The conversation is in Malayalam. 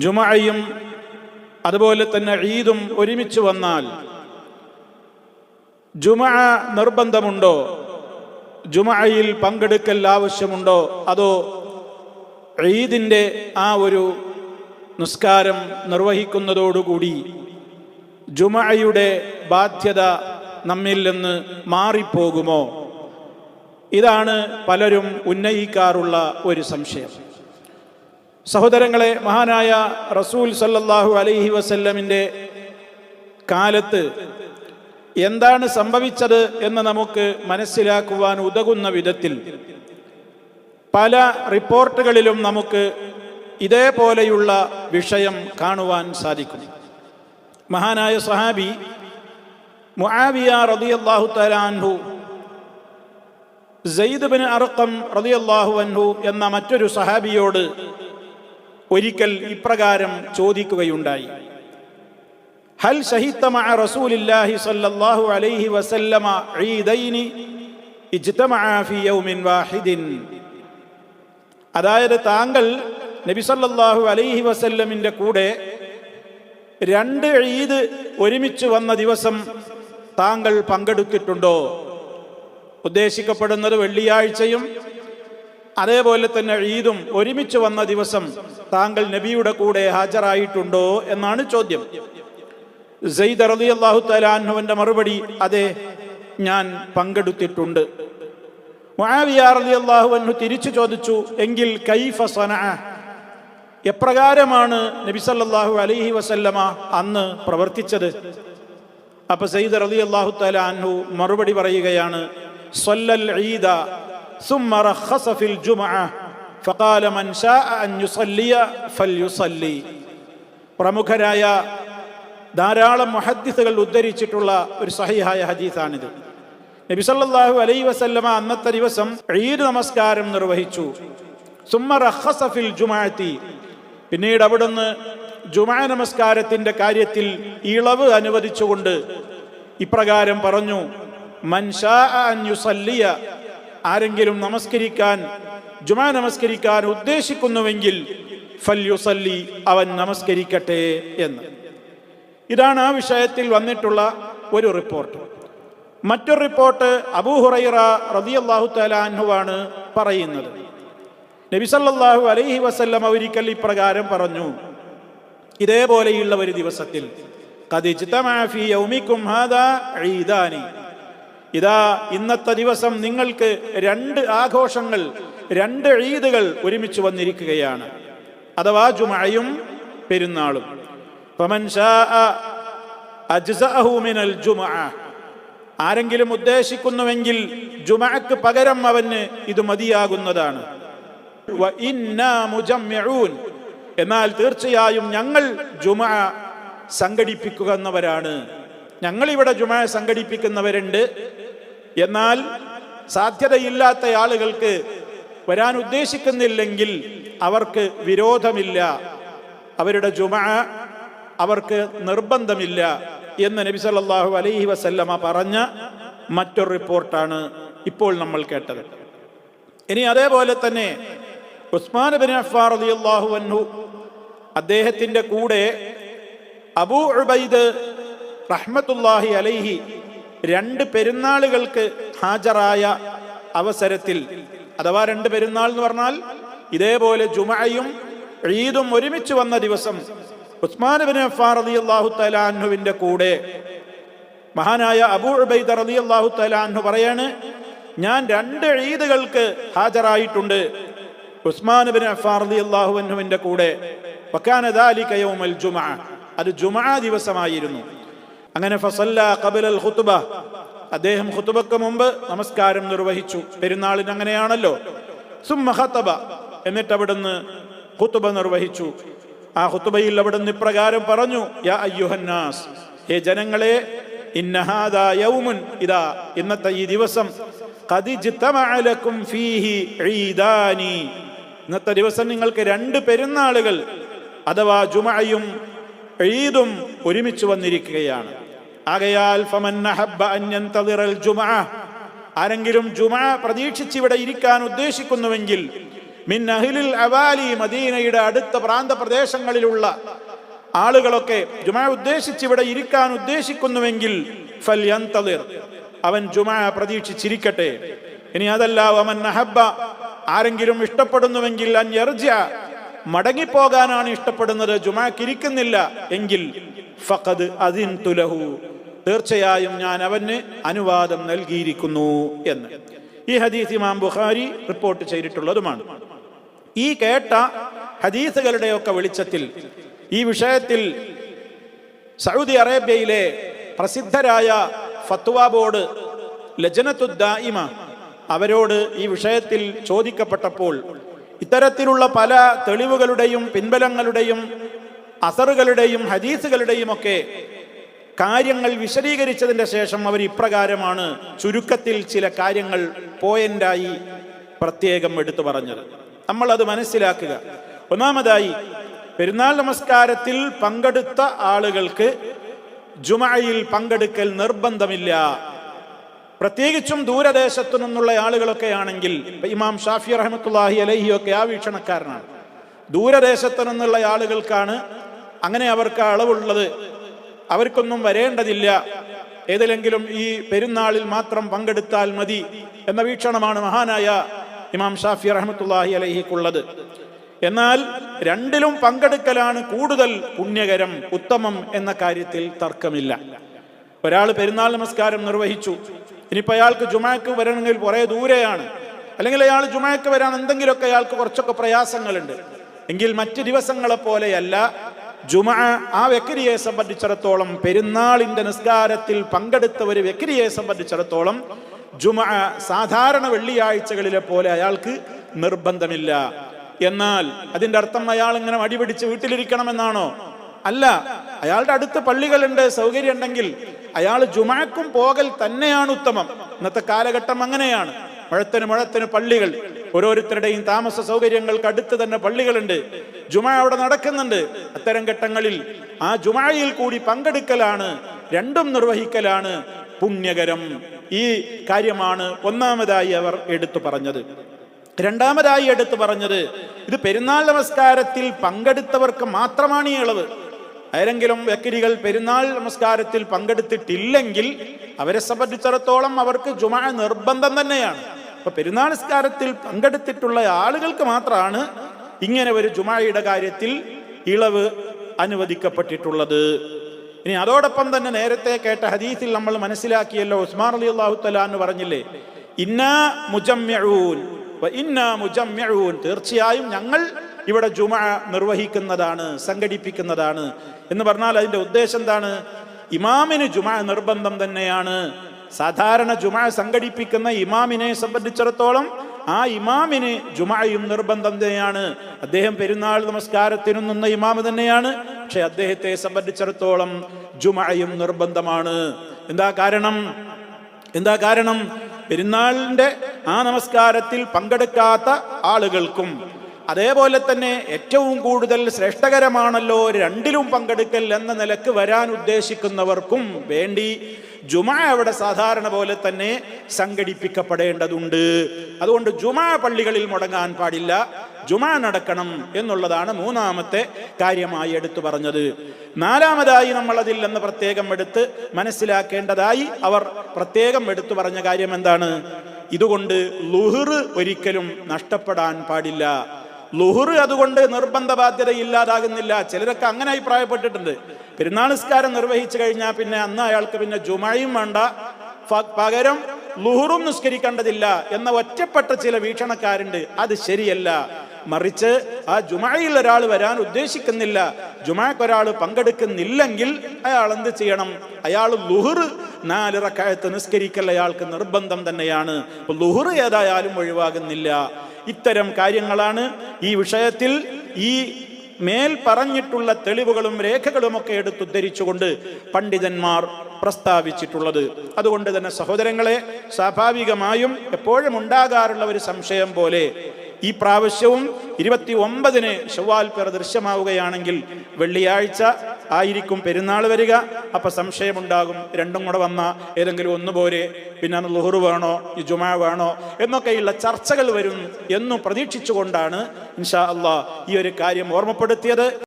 ജുമഅയും അതുപോലെ തന്നെ ഈദും ഒരുമിച്ച് വന്നാൽ ജുമഅ നിർബന്ധമുണ്ടോ? ജുമഅയിൽ പങ്കെടുക്കൽ ആവശ്യമുണ്ടോ? അതോ ഈദിൻ്റെ ആ ഒരു നിസ്കാരം നിർവഹിക്കുന്നതോടുകൂടി ജുമഅയുടെ ബാധ്യത നമ്മിൽ നിന്ന് മാറിപ്പോകുമോ? ഇതാണ് പലരും ഉന്നയിക്കാറുള്ള ഒരു സംശയം. സഹോദരങ്ങളെ, മഹാനായ റസൂൽ സല്ലല്ലാഹു അലൈഹി വസല്ലമിൻ്റെ കാലത്ത് എന്താണ് സംഭവിച്ചത് എന്ന് നമുക്ക് മനസ്സിലാക്കുവാൻ ഉതകുന്ന വിധത്തിൽ പല റിപ്പോർട്ടുകളിലും നമുക്ക് ഇതേപോലെയുള്ള വിഷയം കാണുവാൻ സാധിക്കും. മഹാനായ സഹാബി മുആവിയ റളിയല്ലാഹു തആല അൻഹു സയ്യിദ് ബിൻ അർഖം റളിയല്ലാഹു അൻഹു എന്ന മറ്റൊരു സഹാബിയോട് ഒരിക്കൽ ഇപ്രകാരം ചോദിക്കുകയുണ്ടായി: ഹൽ ശഹിദത മഅ റസൂലില്ലാഹി സ്വല്ലല്ലാഹു അലൈഹി വസല്ലമ ഈദൈനി ഇജ്തമഅ ഫീ യൗമിൻ വാഹിദിൻ. അതായത്, താങ്കൾ നബി സല്ലല്ലാഹു അലൈഹി വസല്ലമിൻ്റെ കൂടെ രണ്ട് ഈദ് ഒരുമിച്ച് വന്ന ദിവസം താങ്കൾ പങ്കെടുത്തിട്ടുണ്ടോ? ഉദ്ദേശിക്കപ്പെടുന്നത് വെള്ളിയാഴ്ചയും അതേപോലെ തന്നെ ഈദും ഒരുമിച്ച് വന്ന ദിവസം താങ്കൾ നബിയുടെ കൂടെ ഹാജരായിട്ടുണ്ടോ എന്നാണ് ചോദ്യം. സയ്യിദ് റളിയല്ലാഹു തആല അൻഹുവിന്റെ മറുപടി: അതെ, ഞാൻ പങ്കെടുത്തിട്ടുണ്ട്. മുആവിയ റളിയല്ലാഹു അൻഹു തിരിച്ചു ചോദിച്ചു: എങ്കിൽ കൈഫ സനഅ, എപ്രകാരമാണ് നബി സല്ലല്ലാഹു അലൈഹി വസല്ലമ അന്ന് പ്രവർത്തിച്ചത്? അപ്പോൾ സയ്യിദ് റളിയല്ലാഹു തആല അൻഹു മറുപടി പറയുകയാണ്: സ്വല്ലൽ ഈദ ثم رخص في الجمعة فقال من شاء أن يصلي فليصلي. പ്രമുഖരായ ധാരാളം മുഹദ്ദിസുകൾ ഉദ്ധരിച്ചിട്ടുള്ള ഒരു സഹീഹായ ഹദീസാണിത്. നബി സല്ലല്ലാഹു അലൈഹി വസല്ലമ അന്നത്തെ ദിവസം ഈദ് നമസ്കാരം നിർവഹിച്ചു. ثم رخص في الجمعة, പിന്നീട് അവിടുന്ന് ജുമഅ നമസ്കാരത്തിന്റെ കാര്യത്തിൽ ഇളവ് അനുവദിച്ചുകൊണ്ട് ഇപ്രകാരം പറഞ്ഞു: മൻ ശാഅ അൻ യുസല്ലിയ, ആരെങ്കിലും നമസ്കരിക്കാൻ ജുമഅ നമസ്കരിക്കാൻ ഉദ്ദേശിക്കുന്നുവെങ്കിൽ ഫൽയുസല്ലി, അവൻ നമസ്കരിക്കട്ടെ എന്ന്. ഇതാണ് ആ വിഷയത്തിൽ വന്നിട്ടുള്ള ഒരു റിപ്പോർട്ട്. മറ്റൊരു റിപ്പോർട്ട് അബൂ ഹുറൈറ റളിയല്ലാഹു തആല അൻഹുവാണ് പറയുന്നത്. നബി സല്ലല്ലാഹു അലൈഹി വസല്ലം ഒരിക്കൽ ഇപ്രകാരം പറഞ്ഞു: ഇതേപോലെയുള്ള ഒരു ദിവസത്തിൽ ഖദ് ഇജ്തമഅ ഫീ യൗമിക്കും ഹാദാ ഈദാനി, ഇതാ ഇന്നത്തെ ദിവസം നിങ്ങൾക്ക് രണ്ട് ആഘോഷങ്ങൾ, രണ്ട് ഈദുകൾ ഒരുമിച്ച് വന്നിരിക്കുകയാണ്, അഥവാ ജുമഅയും പെരുന്നാളും. ഫമൻ ശാഅ അജ്സഅഹു മിനൽ ജുമഅ, ആരെങ്കിലും ഉദ്ദേശിക്കുന്നുവെങ്കിൽ ജുമഅക്ക് പകരം അവന് ഇത് മതിയാകുന്നതാണ്. വ ഇന്നാ മുജമ്മിഊൻ, എന്നാൽ തീർച്ചയായും ഞങ്ങൾ ജുമഅ സംഘടിപ്പിക്കുന്നവരാണ്. ഞങ്ങളിവിടെ ജുമഅ സംഘടിപ്പിക്കുന്നവരുണ്ട്. എന്നാൽ സാധ്യതയില്ലാത്ത ആളുകൾക്ക് വരാൻ ഉദ്ദേശിക്കുന്നില്ലെങ്കിൽ അവർക്ക് വിരോധമില്ല, അവരുടെ ജുമഅ അവർക്ക് നിർബന്ധമില്ല എന്ന് നബി സല്ലല്ലാഹു അലൈഹി വസല്ലമ പറഞ്ഞ മറ്റൊരു റിപ്പോർട്ടാണ് ഇപ്പോൾ നമ്മൾ കേട്ടത്. ഇനി അതേപോലെ തന്നെ ഉസ്മാൻ ഇബ്നു അഫ്ഫാൻ റളിയല്ലാഹു അൻഹു, അദ്ദേഹത്തിൻ്റെ കൂടെ അബൂ ഉബൈദ് റഹ്മത്തുള്ളാഹി അലൈഹി രണ്ട് പെരുന്നാളുകൾക്ക് ഹാജരായ അവസരത്തിൽ, അഥവാ രണ്ട് പെരുന്നാൾ എന്ന് പറഞ്ഞാൽ ഇതേപോലെ ജുമഅയും ഈദും ഒരുമിച്ച് വന്ന ദിവസം ഉസ്മാൻ ഇബ്നു അഫ്ഫാൻ റളിയല്ലാഹു തആല അൻഹുവിൻ്റെ കൂടെ മഹാനായ അബൂ ഉബൈദ റളിയല്ലാഹു തആല അൻഹു പറയാണ്: ഞാൻ രണ്ട് ഈദുകൾക്ക് ഹാജരായിട്ടുണ്ട് ഉസ്മാൻ ഇബ്നു അഫ്ഫാൻ റളിയല്ലാഹു അൻഹുവിൻ്റെ കൂടെ. വകാന ദാലിക യൗമൽ ജുമഅ, അത് ജുമഅ ദിവസമായിരുന്നു. അങ്ങനെ ഫസല്ല ഖബലൽ ഖുത്ബ, അദ്ദേഹം ഖുത്ബക്ക് മുമ്പ് നമസ്കാരം നിർവഹിച്ചു. പെരുന്നാളിന് അങ്ങനെയാണല്ലോ. സുമ്മ ഖതബ, എന്നിട്ട് അവിടുന്ന് ഖുത്ബ നിർവഹിച്ചു. ആ ഖുത്ബയിൽ അവിടുന്ന് ഇപ്രകാരം പറഞ്ഞു: യാ അയ്യുഹന്നാസ്, ഹേ ജനങ്ങളെ, ഇന്ന ഹാദാ യൗമുൻ, ഇതാ ഇന്നത്തെ ഈ ദിവസം, ഖദ് ഇജ്തമഅ ലക്കും ഫീഹി ഈദാനി, ഇന്നത്തെ ദിവസം നിങ്ങൾക്ക് രണ്ട് പെരുന്നാളുകൾ അഥവാ ജുമഅയും ഈദും ഒരുമിച്ച് വന്നിരിക്കുകയാണ്. ആകയാൽ ഫമൻ അഹബ്ബ അൻ യന്തദിറൽ ജുമഅ, ആരെങ്കിലും ജുമഅ പ്രതീക്ഷിച്ച് ഇവിടെ ഇരിക്കാൻ ഉദ്ദേശിക്കുന്നുവെങ്കിൽ മിൻ അഹ്ലിൽ അവാലി, മദീനയുടെ അടുത്ത പ്രാന്ത പ്രദേശങ്ങളിലുള്ള ആളുകളൊക്കെ ജുമാ ഉദ്ദേശിച്ച് ഇവിടെ ഇരിക്കാൻ ഉദ്ദേശിക്കുന്നുവെങ്കിൽ ഫൽയന്തളിർ, അവൻ ജുമാ പ്രതീക്ഷിച്ചിരിക്കട്ടെ. ഇനി അതല്ല, വമൻ അഹബ്ബ, ആരെങ്കിലും ഇഷ്ടപ്പെടുന്നുവെങ്കിൽ അൻ യർജ, മടങ്ങിപ്പോകാനാണ് ഇഷ്ടപ്പെടുന്നത്, ജുമാക്കിരിക്കുന്നില്ല എങ്കിൽ ഫഖദ് അദിൻതു ലഹു, തീർച്ചയായും ഞാൻ അവന് അനുവാദം നൽകിയിരിക്കുന്നു എന്ന്. ഈ ഹദീസ് ഇമാം ബുഖാരി റിപ്പോർട്ട് ചെയ്തിട്ടുള്ളതുമാണ്. ഈ കേട്ട ഹദീസുകളുടെയൊക്കെ വെളിച്ചത്തിൽ ഈ വിഷയത്തിൽ സൗദി അറേബ്യയിലെ പ്രസിദ്ധരായ ഫത്വ ബോർഡ് ലജ്നത്തുദ്ദായിമ അവരോട് ഈ വിഷയത്തിൽ ചോദിക്കപ്പെട്ടപ്പോൾ ഇത്തരത്തിലുള്ള പല തെളിവുകളുടെയും പിൻബലങ്ങളുടെയും അസറുകളുടെയും ഹദീസുകളുടെയും ഒക്കെ കാര്യങ്ങൾ വിശദീകരിച്ചതിന്റെ ശേഷം അവർ ഇപ്രകാരമാണ് ചുരുക്കത്തിൽ ചില കാര്യങ്ങൾ പോയിന്റായി പ്രത്യേകം എടുത്തു പറഞ്ഞത്. നമ്മൾ അത് മനസ്സിലാക്കുക. ഒന്നാമതായി, പെരുന്നാൾ നമസ്കാരത്തിൽ പങ്കെടുത്ത ആളുകൾക്ക് ജുമഅയിൽ പങ്കെടുക്കൽ നിർബന്ധമില്ല. പ്രത്യേകിച്ചും ദൂരദേശത്തു നിന്നുള്ള ആളുകളൊക്കെ ആണെങ്കിൽ, ഇമാം ഷാഫി റഹ്മത്തുള്ളാഹി അലൈഹി ഒക്കെ ആ വീക്ഷണക്കാരനാണ്. ദൂരദേശത്തു നിന്നുള്ള ആളുകൾക്കാണ് അങ്ങനെ അവർക്ക് അളവുള്ളത്, അവർക്കൊന്നും വരേണ്ടതില്ല, ഏതിലെങ്കിലും ഈ പെരുന്നാളിൽ മാത്രം പങ്കെടുത്താൽ മതി എന്ന വീക്ഷണമാണ് മഹാനായ ഇമാം ഷാഫി റഹ്മത്തുള്ളാഹി അലൈഹിക്കുള്ളത്. എന്നാൽ രണ്ടിലും പങ്കെടുക്കലാണ് കൂടുതൽ പുണ്യകരം, ഉത്തമം എന്ന കാര്യത്തിൽ തർക്കമില്ല. ഒരാൾ പെരുന്നാൾ നമസ്കാരം നിർവഹിച്ചു, ഇനിയിപ്പോൾ അയാൾക്ക് ജുമാക്ക് വരണമെങ്കിൽ കുറേ ദൂരെയാണ്, അല്ലെങ്കിൽ അയാൾ ജുമാക്ക് വരാൻ എന്തെങ്കിലുമൊക്കെ അയാൾക്ക് കുറച്ചൊക്കെ പ്രയാസങ്ങളുണ്ട് എങ്കിൽ മറ്റ് ദിവസങ്ങളെ പോലെയല്ല ജുമഅ ആ വ്യക്തിയെ സംബന്ധിച്ചിടത്തോളം, പെരുന്നാളിന്റെ നിസ്കാരത്തിൽ പങ്കെടുത്ത ഒരു വ്യക്തിയെ സംബന്ധിച്ചിടത്തോളം ജുമഅ സാധാരണ വെള്ളിയാഴ്ചകളിലെ പോലെ അയാൾക്ക് നിർബന്ധമില്ല. എന്നാൽ അതിന്റെ അർത്ഥം അയാൾ ഇങ്ങനെ മടിപിടിച്ച് വീട്ടിലിരിക്കണമെന്നാണോ? അല്ല. അയാളുടെ അടുത്ത് പള്ളികളുണ്ട്, സൗകര്യം ഉണ്ടെങ്കിൽ അയാൾ ജുമഅക്കും പോകൽ തന്നെയാണ് ഉത്തമം. ഇന്നത്തെ കാലഘട്ടം അങ്ങനെയാണ്. മുഴത്തിന് പള്ളികൾ, ഓരോരുത്തരുടെയും താമസ സൗകര്യങ്ങൾക്ക് അടുത്ത് തന്നെ പള്ളികളുണ്ട്, ജുമഅ അവിടെ നടക്കുന്നുണ്ട്. അത്തരം ഘട്ടങ്ങളിൽ ആ ജുമഅയിൽ കൂടി പങ്കെടുക്കലാണ്, രണ്ടും നിർവഹിക്കലാണ് പുണ്യകരം. ഈ കാര്യമാണ് ഒന്നാമതായി അവർ എടുത്തു പറഞ്ഞത്. രണ്ടാമതായി എടുത്തു പറഞ്ഞത്, ഇത് പെരുന്നാൾ നമസ്കാരത്തിൽ പങ്കെടുത്തവർക്ക് മാത്രമാണ് ഈ ഇളവ്. ആരെങ്കിലും വ്യക്തികൾ പെരുന്നാൾ നമസ്കാരത്തിൽ പങ്കെടുത്തിട്ടില്ലെങ്കിൽ അവരെ സംബന്ധിച്ചിടത്തോളം അവർക്ക് ജുമഅ നിർബന്ധം തന്നെയാണ്. അപ്പൊ പെരുന്നാൾ നമസ്കാരത്തിൽ പങ്കെടുത്തിട്ടുള്ള ആളുകൾക്ക് മാത്രമാണ് ഇങ്ങനെ ഒരു ജുമഅയുടെ കാര്യത്തിൽ ഇളവ് അനുവദിക്കപ്പെട്ടിട്ടുള്ളത്. ഇനി അതോടൊപ്പം തന്നെ നേരത്തെ കേട്ട ഹദീസിൽ നമ്മൾ മനസ്സിലാക്കിയല്ലോ, ഉസ്മാൻ റളിയല്ലാഹു തആല അൻഹു പറഞ്ഞില്ലേ, ഇന്നാ മുജമ്മിഊൻ വ ഇന്നാ മുജമ്മിഊൻ, തീർച്ചയായും ഞങ്ങൾ ഇവിടെ ജുമഅ നിർവഹിക്കുന്നതാണ്, സംഘടിപ്പിക്കുന്നതാണ് എന്ന് പറഞ്ഞാൽ അതിന്റെ ഉദ്ദേശം എന്താണ്? ഇമാമിന് ജുമഅ നിർബന്ധം തന്നെയാണ്. സാധാരണ ജുമഅ സംഘടിപ്പിക്കുന്ന ഇമാമിനെ സംബന്ധിച്ചിടത്തോളം ആ ഇമാമിന് ജുമഅയും നിർബന്ധം തന്നെയാണ്. അദ്ദേഹം പെരുന്നാൾ നമസ്കാരത്തിനു നിന്ന ഇമാമ് തന്നെയാണ്, പക്ഷെ അദ്ദേഹത്തെ സംബന്ധിച്ചിടത്തോളം ജുമഅയും നിർബന്ധമാണ്. എന്താ കാരണം? പെരുന്നാളിന്റെ ആ നമസ്കാരത്തിൽ പങ്കെടുക്കാത്ത ആളുകൾക്കും അതേപോലെ തന്നെ ഏറ്റവും കൂടുതൽ ശ്രേഷ്ഠകരമാണല്ലോ രണ്ടിലും പങ്കെടുക്കൽ എന്ന നിലക്ക് വരാൻ ഉദ്ദേശിക്കുന്നവർക്കും വേണ്ടി ജുമഅ അവിടെ സാധാരണ പോലെ തന്നെ സംഘടിപ്പിക്കപ്പെടേണ്ടതുണ്ട്. അതുകൊണ്ട് ജുമഅ പള്ളികളിൽ മുടങ്ങാൻ പാടില്ല, ജുമഅ നടക്കണം എന്നുള്ളതാണ് മൂന്നാമത്തെ കാര്യമായി എടുത്തു പറഞ്ഞത്. നാലാമതായി നമ്മൾ അതിൽ നിന്ന് പ്രത്യേകം എടുത്ത് മനസ്സിലാക്കേണ്ടതായി അവർ പ്രത്യേകം എടുത്തു പറഞ്ഞ കാര്യം എന്താണ്? ഇതുകൊണ്ട് ളുഹ്ർ ഒരിക്കലും നഷ്ടപ്പെടാൻ പാടില്ല. ളുഹ്ർ അതുകൊണ്ട് നിർബന്ധ ബാധ്യത ഇല്ലാതാകുന്നില്ല. ചിലരൊക്കെ അങ്ങനെ അഭിപ്രായപ്പെട്ടിട്ടുണ്ട്. പെരുന്നാൾ നിസ്കാരം നിർവഹിച്ചു കഴിഞ്ഞാൽ പിന്നെ അന്ന് അയാൾക്ക് പിന്നെ ജുമഅയും വേണ്ട, പകരം ളുഹ്റും നിസ്കരിക്കേണ്ടതില്ല എന്ന ഒറ്റപ്പെട്ട ചില വീക്ഷണക്കാരുണ്ട്. അത് ശരിയല്ല. മറിച്ച് ആ ജുമഅയിൽ ഒരാൾ വരാൻ ഉദ്ദേശിക്കുന്നില്ല, ജുമഅക്ക് ഒരാൾ പങ്കെടുക്കുന്നില്ലെങ്കിൽ അയാൾ എന്ത് ചെയ്യണം? അയാൾ ളുഹ്ർ 4 റക്അത്ത് നിസ്കരിക്കൽ അയാൾക്ക് നിർബന്ധം തന്നെയാണ്. ളുഹ്ർ ഏതായാലും ഒഴിവാകുന്നില്ല. ഇത്തരം കാര്യങ്ങളാണ് ഈ വിഷയത്തിൽ ഈ മേൽ പറഞ്ഞിട്ടുള്ള തെളിവുകളും രേഖകളുമൊക്കെ എടുത്തുദ്ധരിച്ചുകൊണ്ട് പണ്ഡിതന്മാർ പ്രസ്താവിച്ചിട്ടുള്ളത്. അതുകൊണ്ട് തന്നെ സഹോദരങ്ങളെ, സ്വാഭാവികമായും എപ്പോഴും ഉണ്ടാകാറുള്ള ഒരു സംശയം പോലെ ഈ പ്രാവശ്യവും 29-ന് ശവ്വാൽ പിറ ദൃശ്യമാവുകയാണെങ്കിൽ വെള്ളിയാഴ്ച ആയിരിക്കും പെരുന്നാൾ വരിക. അപ്പൊ സംശയമുണ്ടാകും, രണ്ടും കൂടെ വന്ന ഏതെങ്കിലും ഒന്നുപോലെ, പിന്നെ ളുഹർ വേണോ ഈ ജുമാ വേണോ എന്നൊക്കെയുള്ള ചർച്ചകൾ വരും എന്നു പ്രതീക്ഷിച്ചുകൊണ്ടാണ് ഇൻഷാ അള്ളാഹ് ഈ ഒരു കാര്യം ഓർമ്മപ്പെടുത്തിയത്.